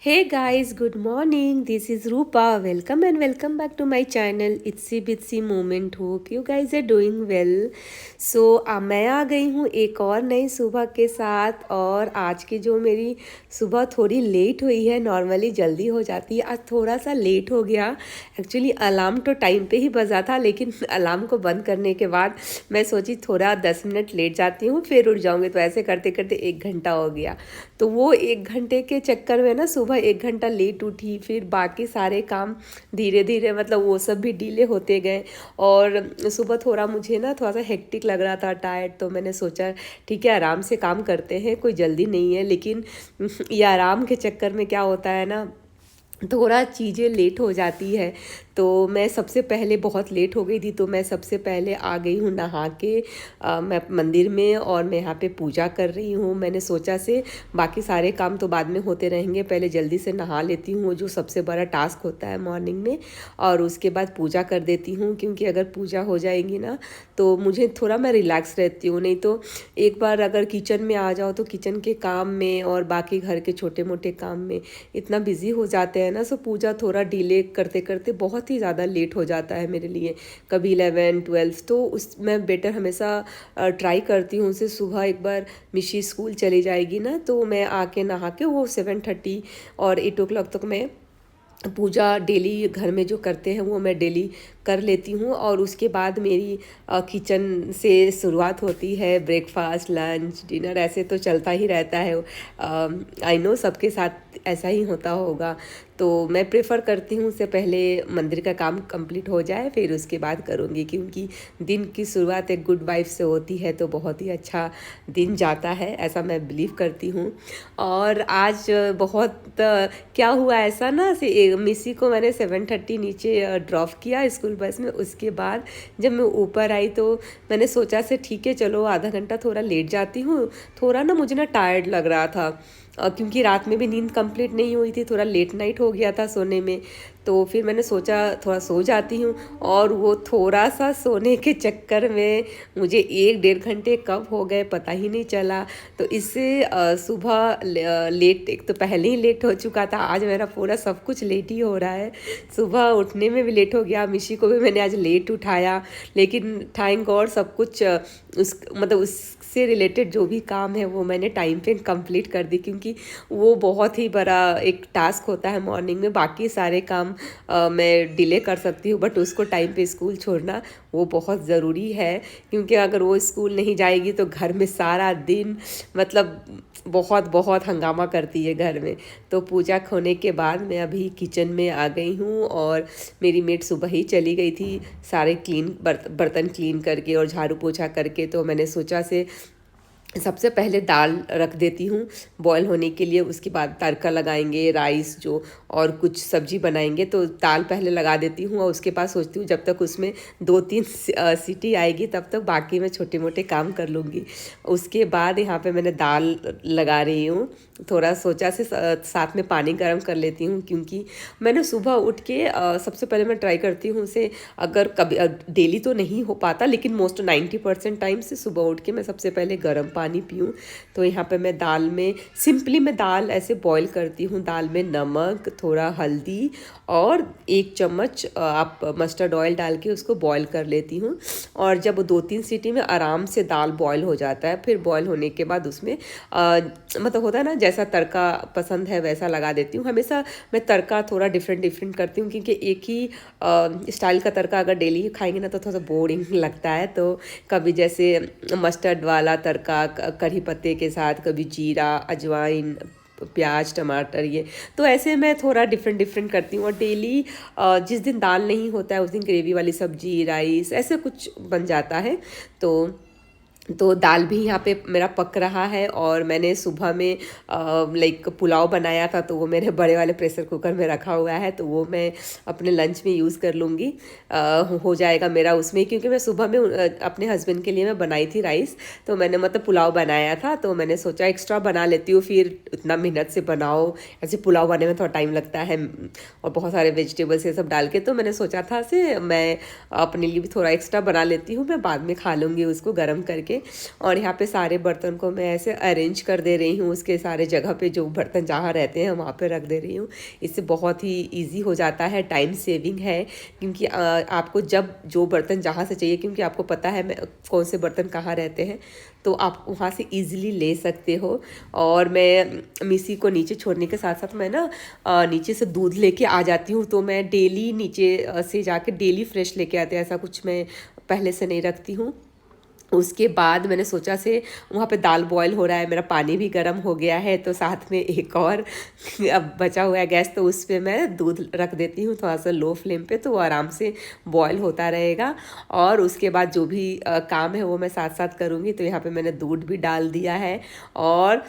Hey guys, good morning. This is Rupa. Welcome and welcome back to my channel Itsy Bitsy Moment. Hope you guys are doing well. मैं आ गई हूँ एक और नई सुबह के साथ। और आज की जो मेरी सुबह थोड़ी लेट हुई है, नॉर्मली जल्दी हो जाती है, आज थोड़ा सा लेट हो गया। एक्चुअली अलार्म तो टाइम पे ही बजा था, लेकिन अलार्म को बंद करने के बाद मैं सोची थोड़ा 10 मिनट लेट जाती हूँ, फिर उठ जाऊँगी। तो ऐसे करते करते 1 घंटा हो गया। तो वो 1 घंटे के चक्कर में ना सुबह 1 घंटा लेट उठी, फिर बाकी सारे काम धीरे धीरे मतलब वो सब भी डिले होते गए। और सुबह थोड़ा मुझे ना थोड़ा सा हेक्टिक लग रहा था, टायर्ड। तो मैंने सोचा ठीक है, आराम से काम करते हैं, कोई जल्दी नहीं है। लेकिन ये आराम के चक्कर में क्या होता है ना, थोड़ा चीज़ें लेट हो जाती है। तो मैं सबसे पहले बहुत लेट हो गई थी, तो मैं सबसे पहले आ गई हूँ नहा के मैं मंदिर में, और मैं यहाँ पे पूजा कर रही हूँ। मैंने सोचा से बाकी सारे काम तो बाद में होते रहेंगे, पहले जल्दी से नहा लेती हूँ, जो सबसे बड़ा टास्क होता है मॉर्निंग में। और उसके बाद पूजा कर देती हूँ, क्योंकि अगर पूजा हो जाएगी ना तो मुझे थोड़ा मैं रिलैक्स रहती हूँ। नहीं तो एक बार अगर किचन में आ जाओ तो किचन के काम में और बाकी घर के छोटे मोटे काम में इतना बिजी हो जाते हैं ना, सो पूजा थोड़ा डिले करते करते बहुत ही ज़्यादा लेट हो जाता है मेरे लिए। कभी 11-12, तो उस मैं बेटर हमेशा ट्राई करती हूँ उसे सुबह एक बार मिशी स्कूल चली जाएगी ना, तो मैं आके नहा के वो 7:30 और 8 o'clock तक मैं पूजा डेली घर में जो करते हैं वो मैं डेली कर लेती हूँ। और उसके बाद मेरी किचन से शुरुआत होती है। ब्रेकफास्ट, लंच, डिनर ऐसे तो चलता ही रहता है। आई नो सबके साथ ऐसा ही होता होगा। तो मैं प्रेफर करती हूँ उससे पहले मंदिर का काम कंप्लीट हो जाए, फिर उसके बाद करूँगी, क्योंकि दिन की शुरुआत एक गुड वाइब से होती है तो बहुत ही अच्छा दिन जाता है, ऐसा मैं बिलीव करती हूँ। और आज बहुत क्या हुआ ऐसा ना, से मिसी को मैंने 7:30 नीचे ड्रॉप किया स्कूल बस में। उसके बाद जब मैं ऊपर आई तो मैंने सोचा से ठीक है चलो आधा घंटा थोड़ा लेट जाती हूँ। थोड़ा ना मुझे ना टायर्ड लग रहा था, क्योंकि रात में भी नींद कंप्लीट नहीं हुई थी, थोड़ा लेट नाइट हो गया था सोने में। तो फिर मैंने सोचा थोड़ा सो जाती हूँ, और वो थोड़ा सा सोने के चक्कर में मुझे 1-1.5 घंटे कब हो गए पता ही नहीं चला। तो इससे सुबह लेट, एक तो पहले ही लेट हो चुका था, आज मेरा पूरा सब कुछ लेट ही हो रहा है। सुबह उठने में भी लेट हो गया, मिशी को भी मैंने आज लेट उठाया। लेकिन थैंक गॉड सब कुछ उस मतलब उससे रिलेटेड जो भी काम है वो मैंने टाइम पे कंप्लीट कर दी, क्योंकि वो बहुत ही बड़ा एक टास्क होता है मॉर्निंग में। बाकी सारे काम मैं डिले कर सकती हूँ, बट उसको टाइम पे स्कूल छोड़ना वो बहुत ज़रूरी है। क्योंकि अगर वो स्कूल नहीं जाएगी तो घर में सारा दिन मतलब बहुत बहुत हंगामा करती है घर में। तो पूजा होने के बाद मैं अभी किचन में आ गई हूँ, और मेरी मेड सुबह ही चली गई थी सारे बर्तन क्लीन करके और झाड़ू पोछा करके। तो मैंने सोचा से सबसे पहले दाल रख देती हूँ बॉईल होने के लिए, उसके बाद तड़का लगाएंगे, राइस जो और कुछ सब्जी बनाएंगे। तो दाल पहले लगा देती हूँ, और उसके बाद सोचती हूँ जब तक उसमें 2-3 सीटी आएगी तब तक बाकी मैं छोटे मोटे काम कर लूँगी। उसके बाद यहाँ पे मैंने दाल लगा रही हूँ। थोड़ा सोचा से साथ में पानी गर्म कर लेती हूँ, क्योंकि मैंने सुबह उठ के सबसे पहले मैं ट्राई करती हूँ उसे, अगर कभी डेली तो नहीं हो पाता लेकिन मोस्ट 90% टाइम से सुबह उठ के मैं सबसे पहले गर्म पानी पीऊँ। तो यहाँ पे मैं दाल में सिंपली मैं दाल ऐसे बॉईल करती हूँ। दाल में नमक, थोड़ा हल्दी और 1 चम्मच आप मस्टर्ड ऑयल डाल के उसको बॉईल कर लेती हूँ। और जब 2-3 सीटी में आराम से दाल बॉईल हो जाता है, फिर बॉईल होने के बाद उसमें मतलब होता है ना जैसा तड़का पसंद है वैसा लगा देती हूँ। हमेशा मैं तड़का थोड़ा डिफरेंट डिफरेंट करती हूँ, क्योंकि एक ही स्टाइल का तड़का अगर डेली खाएंगे ना तो थोड़ा सा बोरिंग लगता है। तो कभी जैसे मस्टर्ड वाला तड़का कढ़ी पत्ते के साथ, कभी जीरा, अजवाइन, प्याज, टमाटर, ये तो ऐसे मैं थोड़ा डिफरेंट डिफरेंट करती हूँ। और डेली जिस दिन दाल नहीं होता है उस दिन ग्रेवी वाली सब्जी, राइस ऐसे कुछ बन जाता है। तो दाल भी यहाँ पे मेरा पक रहा है। और मैंने सुबह में लाइक पुलाव बनाया था, तो वो मेरे बड़े वाले प्रेशर कुकर में रखा हुआ है, तो वो मैं अपने लंच में यूज़ कर लूँगी। हो जाएगा मेरा उसमें, क्योंकि मैं सुबह में अपने हस्बैंड के लिए मैं बनाई थी राइस, तो मैंने मतलब पुलाव बनाया था, तो मैंने सोचा एक्स्ट्रा बना लेती हूँ, फिर इतना मेहनत से बनाओ, ऐसे पुलाव बनाने में थोड़ा टाइम लगता है और बहुत सारे वेजिटेबल्स ये सब डाल के। तो मैंने सोचा था से मैं अपने लिए भी थोड़ा एक्स्ट्रा बना लेती हूँ, मैं बाद में खा लूँगी उसको गर्म करके। नीचे। और यहाँ पे सारे बर्तन को मैं ऐसे अरेंज कर दे रही हूँ, उसके सारे जगह पे जो बर्तन जहाँ रहते हैं वहाँ पे रख दे रही हूँ। इससे बहुत ही ईजी हो जाता है, टाइम सेविंग है, क्योंकि आपको जब जो बर्तन जहाँ से चाहिए, क्योंकि आपको पता है मैं कौन से बर्तन कहाँ रहते हैं, तो आप वहाँ से इजीली ले सकते हो। और मैं मिसी को नीचे छोड़ने के साथ साथ मैं ना नीचे से दूध लेके आ जाती हूँ। तो मैं डेली नीचे से जाके डेली फ्रेश लेके आते हैं, ऐसा कुछ मैं पहले से नहीं रखती हूँ। उसके बाद मैंने सोचा से वहाँ पे दाल बॉयल हो रहा है, मेरा पानी भी गर्म हो गया है, तो साथ में एक और अब बचा हुआ है गैस, तो उस पर मैं दूध रख देती हूँ थोड़ा सा लो फ्लेम पे, तो वो आराम से बॉयल होता रहेगा। और उसके बाद जो भी काम है वो मैं साथ साथ करूँगी। तो यहाँ पे मैंने दूध भी डाल दिया है, और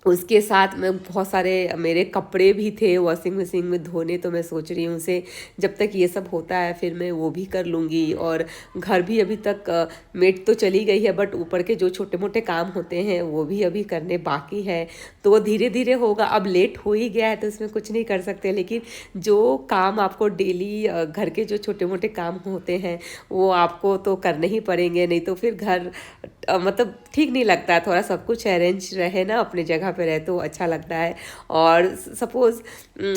उसके साथ में बहुत सारे मेरे कपड़े भी थे वॉशिंग मशीन में धोने, तो मैं सोच रही हूँ उसे जब तक ये सब होता है फिर मैं वो भी कर लूँगी। और घर भी अभी तक मेड तो चली गई है, बट ऊपर के जो छोटे मोटे काम होते हैं वो भी अभी करने बाकी है, तो धीरे धीरे होगा। अब लेट हो ही गया है तो इसमें कुछ नहीं कर सकते, लेकिन जो काम आपको डेली घर के जो छोटे मोटे काम होते हैं वो आपको तो करने ही पड़ेंगे, नहीं तो फिर घर मतलब ठीक नहीं लगता। थोड़ा सब कुछ अरेंज रहे ना, अपने जगह पे रहे तो अच्छा लगता है। और सपोज़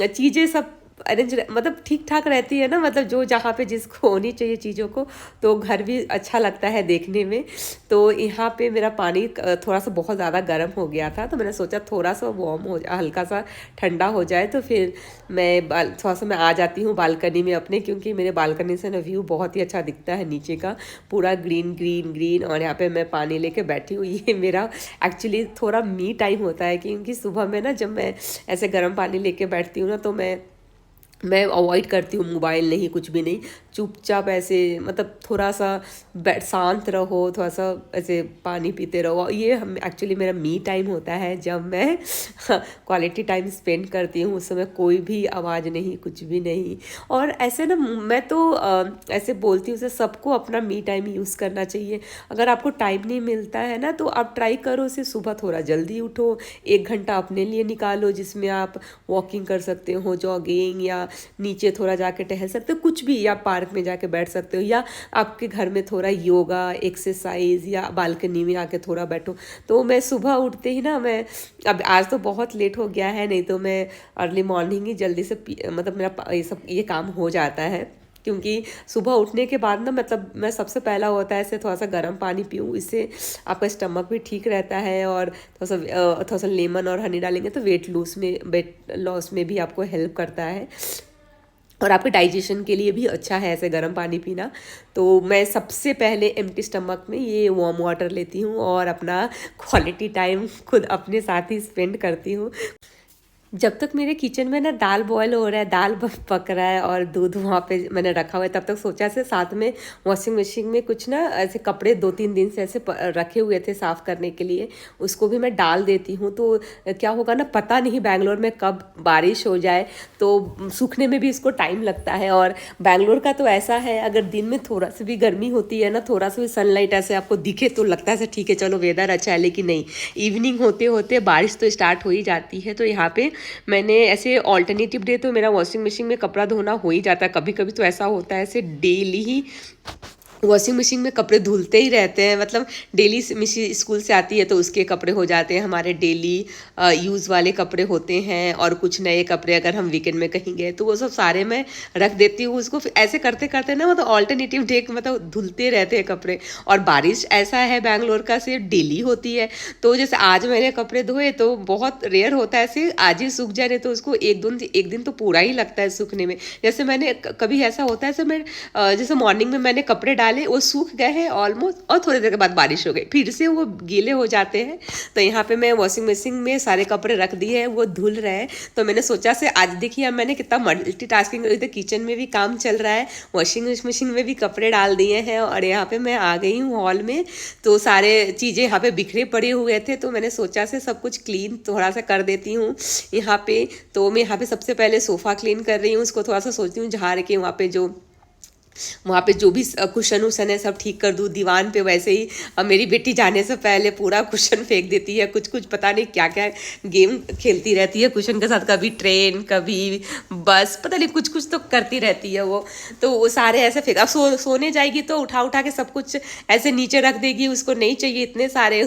चीज़ें सब अरेंज मतलब ठीक ठाक रहती है ना, मतलब जो जहाँ पे जिसको होनी चाहिए चीज़ों को, तो घर भी अच्छा लगता है देखने में। तो यहाँ पे मेरा पानी थोड़ा सा बहुत ज़्यादा गर्म हो गया था, तो मैंने सोचा थोड़ा सा वार्म हो जाए, हल्का सा ठंडा हो जाए, तो फिर मैं थोड़ा सा मैं आ जाती हूँ बालकनी में अपने, क्योंकि मेरे बालकनी से ना व्यू बहुत ही अच्छा दिखता है नीचे का, पूरा ग्रीन ग्रीन ग्रीन। और यहाँ पे मैं पानी लेके बैठी हुई, ये मेरा एक्चुअली थोड़ा मी टाइम होता है, क्योंकि सुबह में ना जब मैं ऐसे गर्म पानी लेके बैठती हूँ ना, तो मैं अवॉइड करती हूँ मोबाइल, नहीं कुछ भी नहीं, चुपचाप ऐसे मतलब थोड़ा सा शांत रहो, थोड़ा सा ऐसे पानी पीते रहो। ये हम एक्चुअली मेरा मी टाइम होता है, जब मैं क्वालिटी टाइम स्पेंड करती हूँ, उस समय कोई भी आवाज़ नहीं, कुछ भी नहीं। और ऐसे ना मैं तो ऐसे बोलती हूँ सबको अपना मी टाइम यूज़ करना चाहिए। अगर आपको टाइम नहीं मिलता है ना, तो आप ट्राई करो उसे सुबह थोड़ा जल्दी उठो, 1 घंटा अपने लिए निकालो, जिसमें आप वॉकिंग कर सकते हो, जॉगिंग, या नीचे थोड़ा जाके टहल सकते हो, कुछ भी, या पार्क में जाके बैठ सकते हो, या आपके घर में थोड़ा योगा एक्सरसाइज, या बालकनी में आके थोड़ा बैठो। तो मैं सुबह उठते ही ना, मैं अब आज तो बहुत लेट हो गया है, नहीं तो मैं अर्ली मॉर्निंग ही जल्दी से मतलब मेरा ये काम हो जाता है, क्योंकि सुबह उठने के बाद ना मतलब मैं सबसे पहला होता है ऐसे थोड़ा सा गर्म पानी पीऊँ, इससे आपका स्टमक भी ठीक रहता है। और थोड़ा सा लेमन और हनी डालेंगे तो वेट लॉस में भी आपको हेल्प करता है, और आपके डाइजेशन के लिए भी अच्छा है ऐसे गर्म पानी पीना। तो मैं सबसे पहले एम्प्टी स्टमक में ये वार्म वाटर लेती हूँ, और अपना क्वालिटी टाइम खुद अपने साथ ही स्पेंड करती हूँ। जब तक मेरे किचन में ना दाल बॉयल हो रहा है, दाल पक रहा है, और दूध वहाँ पे मैंने रखा हुआ है, तब तक सोचा से साथ में वॉशिंग मशीन में कुछ ना ऐसे कपड़े 2-3 दिन से ऐसे रखे हुए थे साफ़ करने के लिए, उसको भी मैं डाल देती हूँ। तो क्या होगा ना, पता नहीं बैंगलोर में कब बारिश हो जाए, तो सूखने में भी इसको टाइम लगता है। और बैंगलोर का तो ऐसा है, अगर दिन में थोड़ा सा भी गर्मी होती है ना, थोड़ा सा भी सनलाइट ऐसे आपको दिखे तो लगता है ठीक है चलो वेदर अच्छा है, लेकिन नहीं, इवनिंग होते होते बारिश तो स्टार्ट हो ही जाती है। तो यहाँ पे मैंने ऐसे ऑल्टरनेटिव डे तो मेरा वॉशिंग मशीन में कपड़ा धोना हो ही जाता है, कभी कभी तो ऐसा होता है ऐसे डेली ही वॉशिंग मशीन में कपड़े धुलते ही रहते हैं। मतलब डेली मिसी स्कूल से आती है तो उसके कपड़े हो जाते हैं, हमारे डेली यूज़ वाले कपड़े होते हैं, और कुछ नए कपड़े अगर हम वीकेंड में कहीं गए तो वो सब सारे मैं रख देती हूँ उसको। ऐसे करते करते ना मतलब ऑल्टरनेटिव डे मतलब धुलते रहते हैं कपड़े। और बारिश ऐसा है बैंगलोर का, सिर्फ डेली होती है, तो जैसे आज मैंने कपड़े धोए तो बहुत रेयर होता है ऐसे आज ही सूख जाए, तो उसको एक दिन तो पूरा ही लगता है सूखने में। जैसे मैंने कभी ऐसा होता है, जैसे मॉर्निंग में मैंने कपड़े डाले, वो सूख गए हैं ऑलमोस्ट, और थोड़ी देर के बाद बारिश हो गई, फिर से वो गीले हो जाते हैं। तो यहाँ पे मैं वॉशिंग मशीन में सारे कपड़े रख दिए हैं, वो धुल रहे हैं। तो मैंने सोचा से आज देखिए अब मैंने कितना मल्टीटास्किंग, इधर किचन में भी काम चल रहा है, वॉशिंग मशीन में भी कपड़े डाल दिए हैं, और यहाँ पे मैं आ गई हूँ हॉल में। तो सारे चीज़ें यहाँ पे बिखरे पड़े हुए थे, तो मैंने सोचा से सब कुछ क्लीन थोड़ा सा कर देती हूँ यहाँ पे। तो मैं यहाँ पे सबसे पहले सोफ़ा क्लीन कर रही हूँ, उसको थोड़ा सा सोचती हूँ झाड़ के, वहाँ पे जो वहाँ पे जो भी कुशन उशन है सब ठीक कर दूँ दीवान पे। वैसे ही मेरी बेटी जाने से पहले पूरा कुशन फेंक देती है, कुछ कुछ पता नहीं क्या क्या गेम खेलती रहती है कुशन के साथ, कभी ट्रेन कभी बस, पता नहीं कुछ कुछ तो करती रहती है वो। तो वो सारे ऐसे फेंक, अब सोने जाएगी तो उठा उठा के सब कुछ ऐसे नीचे रख देगी, उसको नहीं चाहिए इतने सारे।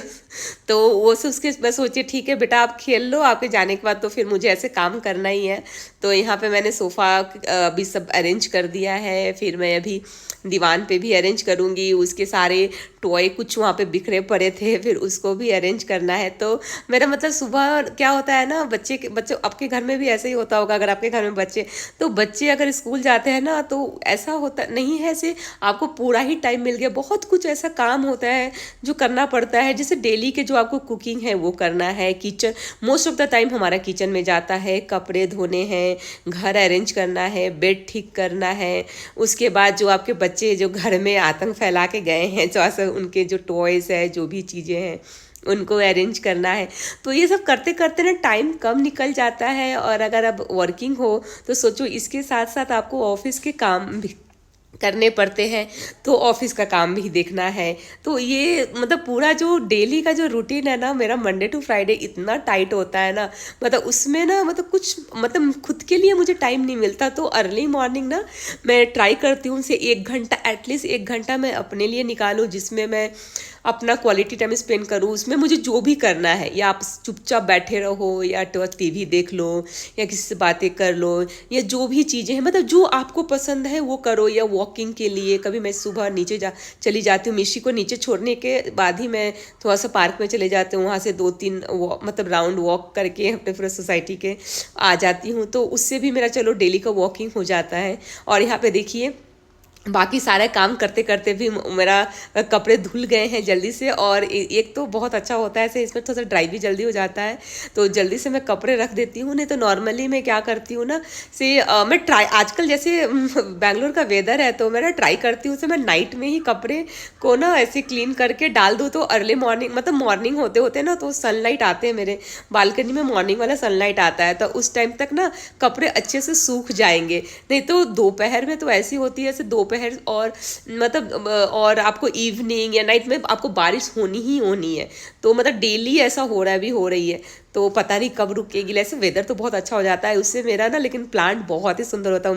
तो वो से उसके मैं सोचिए ठीक है बेटा आप खेल लो, आपके जाने के बाद तो फिर मुझे ऐसे काम करना ही है। तो यहाँ पे मैंने सोफ़ा अभी सब अरेंज कर दिया है, फिर मैं अभी दीवान पे भी अरेंज करूँगी। उसके सारे टॉय कुछ वहाँ पे बिखरे पड़े थे, फिर उसको भी अरेंज करना है। तो मेरा मतलब सुबह क्या होता है ना, बच्चे आपके घर में भी ऐसे ही होता होगा, अगर आपके घर में बच्चे, तो बच्चे अगर स्कूल जाते हैं ना तो ऐसा होता नहीं है ऐसे आपको पूरा ही टाइम मिल गया, बहुत कुछ ऐसा काम होता है जो करना पड़ता है। जैसे डेली के जो आपको कुकिंग है वो करना है, kitchen most of the time हमारा किचन में जाता है, कपड़े धोने हैं, घर अरेंज करना है, बेड ठीक करना है। उसके बाद जो आपके बच्चे जो घर में आतंक फैला के गए हैं, जो ऐसा उनके जो टॉयज़ है जो भी चीज़ें हैं उनको अरेंज करना है। तो ये सब करते करते ना टाइम कम निकल जाता है। और अगर अब वर्किंग हो तो सोचो इसके साथ साथ आपको ऑफिस के काम भी करने पड़ते हैं, तो ऑफिस का काम भी देखना है। तो ये मतलब पूरा जो डेली का जो रूटीन है ना मेरा, मंडे टू फ्राइडे इतना टाइट होता है ना, मतलब उसमें ना मतलब कुछ मतलब खुद के लिए मुझे टाइम नहीं मिलता। तो अर्ली मॉर्निंग ना मैं ट्राई करती हूँ से 1 घंटा, एटलीस्ट 1 घंटा मैं अपने लिए निकालूँ जिसमें मैं अपना क्वालिटी टाइम स्पेंड करूँ। उसमें मुझे जो भी करना है, या आप चुपचाप बैठे रहो या तो टीवी देख लो या किसी से बातें कर लो, या जो भी चीज़ें हैं मतलब जो आपको पसंद है वो करो। या वॉकिंग के लिए कभी मैं सुबह नीचे चली जाती हूँ, मिशी को नीचे छोड़ने के बाद ही मैं थोड़ा सा पार्क में चले जाती हूँ, वहाँ से 2-3 मतलब राउंड वॉक करके अपने पूरे सोसाइटी के आ जाती हूँ। तो उससे भी मेरा चलो डेली का वॉकिंग हो जाता है। और यहाँ पे देखिए बाकी सारे काम करते करते भी मेरा कपड़े धुल गए हैं जल्दी से। और एक तो बहुत अच्छा होता है ऐसे, इसमें थोड़ा सा ड्राई भी जल्दी हो जाता है, तो जल्दी से मैं कपड़े रख देती हूँ। नहीं तो नॉर्मली मैं क्या करती हूँ ना से मैं ट्राई, आजकल जैसे बैंगलोर का वेदर है तो मैं ना ट्राई करती हूँ से मैं नाइट में ही कपड़े को ना ऐसे क्लीन करके डाल दूँ। तो अर्ली मॉर्निंग मतलब मॉर्निंग होते होते ना तो सनलाइट आते हैं, मेरे बालकनी में मॉर्निंग वाला सनलाइट आता है, तो उस टाइम तक ना कपड़े अच्छे से सूख जाएंगे। नहीं तो दोपहर में तो ऐसी होती है ऐसे दोपहर और मतलब और आपको इवनिंग या नाइट में आपको बारिश होनी ही होनी है। तो मतलब डेली ऐसा हो रहा है, भी हो रही है, तो पता नहीं कब रुकेगी। ऐसे वेदर तो बहुत अच्छा हो जाता है उससे मेरा ना, लेकिन प्लांट बहुत ही सुंदर होता है,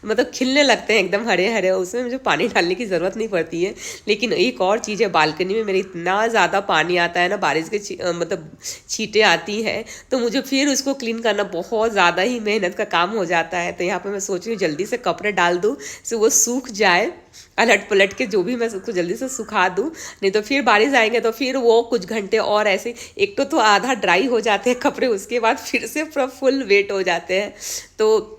मतलब खिलने लगते हैं एकदम हरे हरे, उसमें मुझे पानी डालने की ज़रूरत नहीं पड़ती है। लेकिन एक और चीज़ है, बालकनी में मेरे इतना ज़्यादा पानी आता है ना, बारिश के मतलब छींटे आती हैं, तो मुझे फिर उसको क्लीन करना बहुत ज़्यादा ही मेहनत का काम हो जाता है। तो यहाँ पर मैं सोच रही हूँ जल्दी से कपड़े डाल दूँ से वो सूख जाए, अलट पलट के जो भी मैं उसको जल्दी से सुखा दूँ। नहीं तो फिर बारिश आएंगे तो फिर वो कुछ घंटे और ऐसे, एक तो आधा ड्राई हो जाते हैं कपड़े, उसके बाद फिर से पूरा फुल वेट हो जाते हैं। तो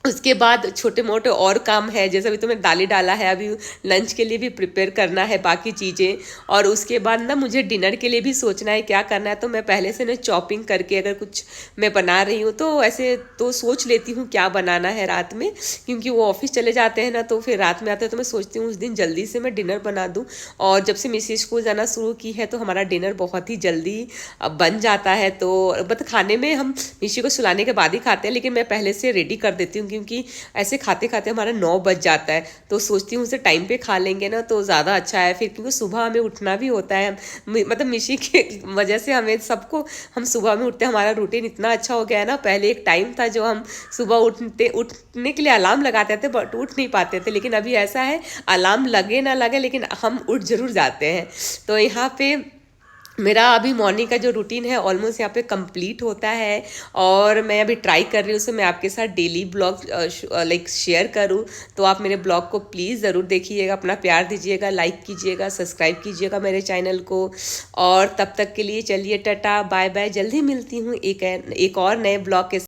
उसके बाद छोटे मोटे और काम है, जैसे अभी तो मैं दालें डाला है, अभी लंच के लिए भी प्रिपेयर करना है बाकी चीज़ें। और उसके बाद ना मुझे डिनर के लिए भी सोचना है क्या करना है। तो मैं पहले से ना चॉपिंग करके अगर कुछ मैं बना रही हूँ तो ऐसे तो सोच लेती हूँ क्या बनाना है रात में, क्योंकि वो ऑफिस चले जाते हैं ना तो फिर रात में आते हैं, तो मैं सोचती हूँ उस दिन जल्दी से मैं डिनर बना दूँ। और जब से मिसी स्कूल जाना शुरू की है तो हमारा डिनर बहुत ही जल्दी बन जाता है। तो बट खाने में हम मिशी को सुलाने के बाद ही खाते हैं, लेकिन मैं पहले से रेडी कर देती हूँ, क्योंकि ऐसे खाते खाते हमारा 9 बज जाता है। तो सोचती हूँ उसे टाइम पे खा लेंगे ना तो ज़्यादा अच्छा है फिर, क्योंकि सुबह हमें उठना भी होता है। मतलब मिशी के वजह से हमें सबको, हम सुबह में उठते, हमारा रूटीन इतना अच्छा हो गया है ना। पहले एक टाइम था जो हम सुबह उठने के लिए अलार्म लगाते थे बट उठ नहीं पाते थे, लेकिन अभी ऐसा है अलार्म लगे ना लगे लेकिन हम उठ जरूर जाते हैं। तो यहाँ पे मेरा अभी मॉर्निंग का जो रूटीन है ऑलमोस्ट यहाँ पे कंप्लीट होता है। और मैं अभी ट्राई कर रही हूँ उससे मैं आपके साथ डेली ब्लॉग लाइक शेयर करूँ। तो आप मेरे ब्लॉग को प्लीज़ ज़रूर देखिएगा, अपना प्यार दीजिएगा, लाइक कीजिएगा, सब्सक्राइब कीजिएगा मेरे चैनल को। और तब तक के लिए चलिए टाटा बाय बाय, जल्दी मिलती हूँ एक और नए ब्लॉग के